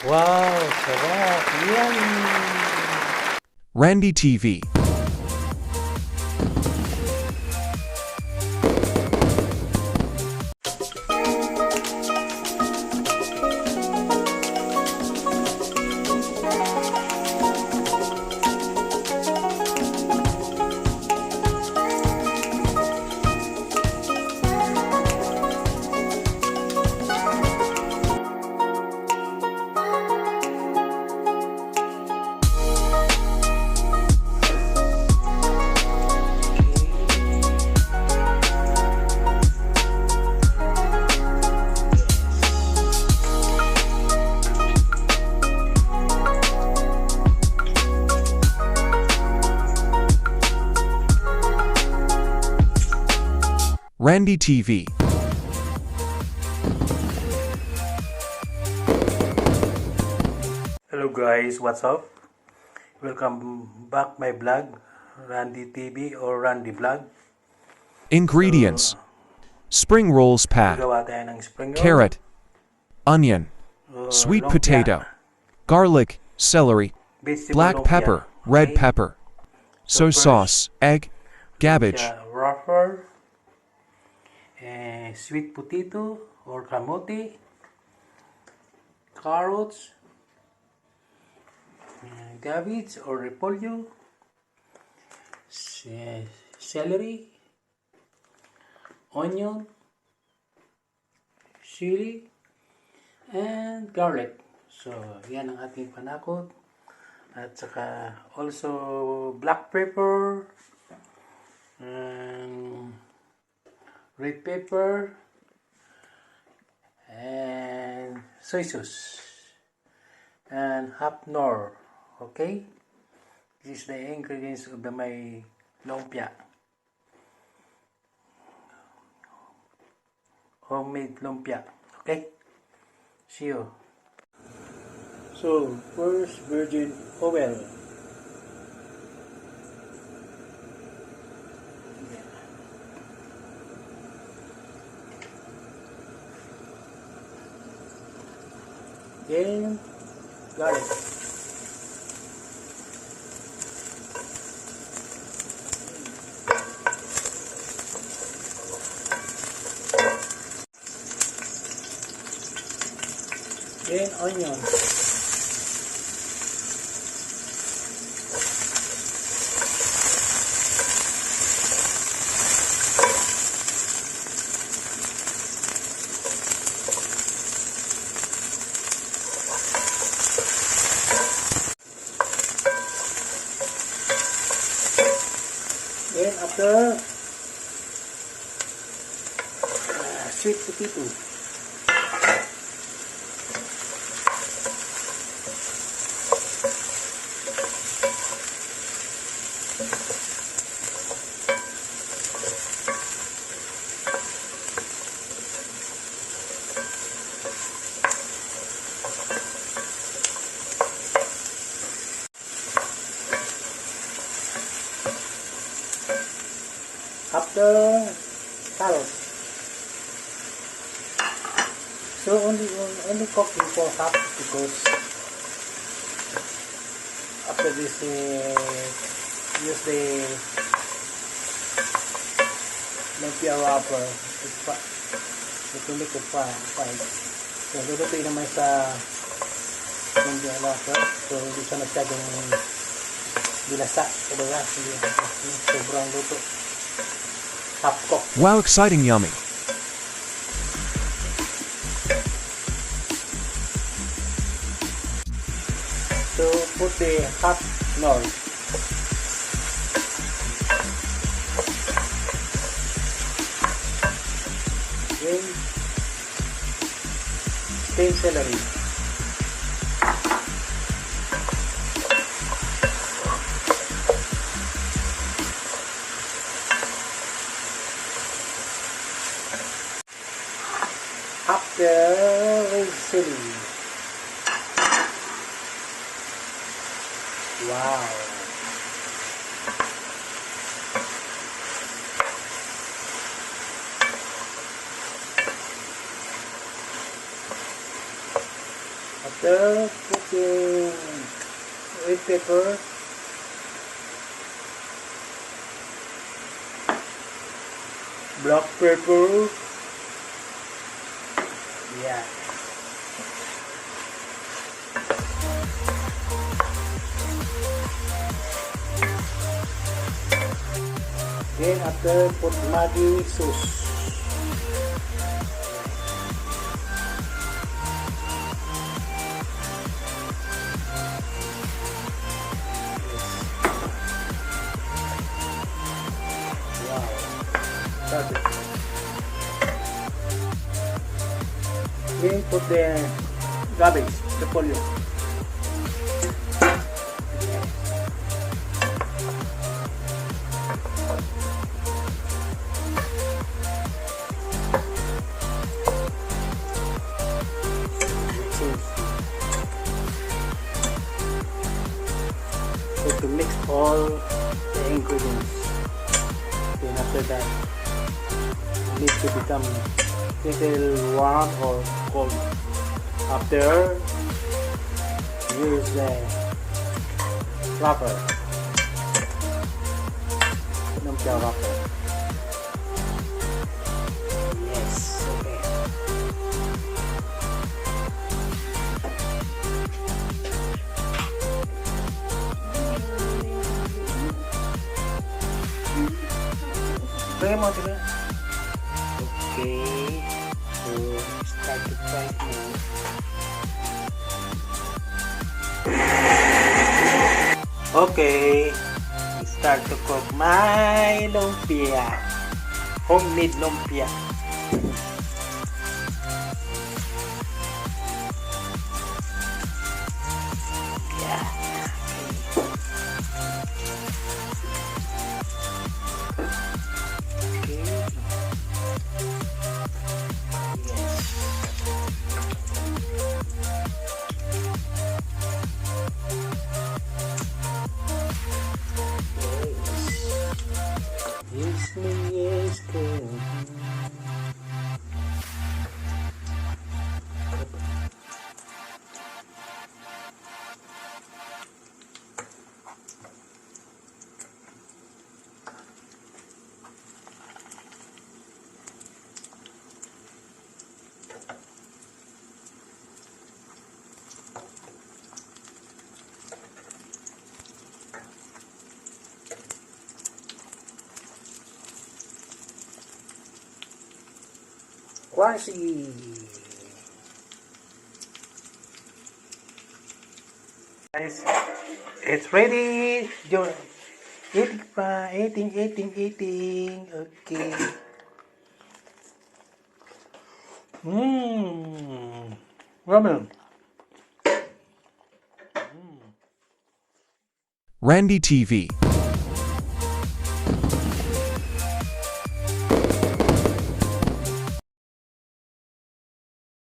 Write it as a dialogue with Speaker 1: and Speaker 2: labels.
Speaker 1: Wow, sarap. Yummy!
Speaker 2: Randy TV. Randy TV.
Speaker 1: Hello guys, what's up? Welcome back my vlog, Randy TV or Randy Vlog.
Speaker 2: Ingredients: spring rolls pad,
Speaker 1: Gawa tayo ng spring roll,
Speaker 2: carrot, onion, sweet
Speaker 1: lumpia,
Speaker 2: potato, garlic, celery,
Speaker 1: vegetable
Speaker 2: black
Speaker 1: lumpia,
Speaker 2: pepper, red
Speaker 1: okay?
Speaker 2: pepper, soy
Speaker 1: first,
Speaker 2: sauce, egg, cabbage,
Speaker 1: lumpia wrapper, sweet potato or kamote, carrots, cabbage or repolyo, celery, onion, chili, and garlic. So, yan ang ating panakot. At saka also black pepper, and red pepper, and soy sauce, and half nor. Okay? This is the ingredients of my lumpia. Homemade lumpia. Okay? See you. So, first virgin oil. Then, garlic. Then, onion. Then after, sweet potato. After, carrot. So only cooking for half because after this use the lumpia wrapper it will make it fine. So lulutuin naman sa lumpia wrapper, so hindi siya masyadong bilasa, kaya sobrang luto. Half cooked.
Speaker 2: Wow, exciting, yummy.
Speaker 1: So put the half nor. Then stain celery. After red chili. Wow. After cooking red pepper, black pepper, yeah. Then after put Maggi sauce. Wow, perfect. Then put the garbage, the pollo. So to mix all the ingredients, then after that it needs to become little warm or cold. After, use the wrapper, lumpia wrapper. Yes, okay. Bring mo, diba? Okay, so start to fry now. Okay, start to cook my lumpia, homemade lumpia. Yeah. Okay. Yes, yes, girl. Quasi. Guys, it's ready. Eating pa, eating. Okay. Ramen.
Speaker 2: Randy TV.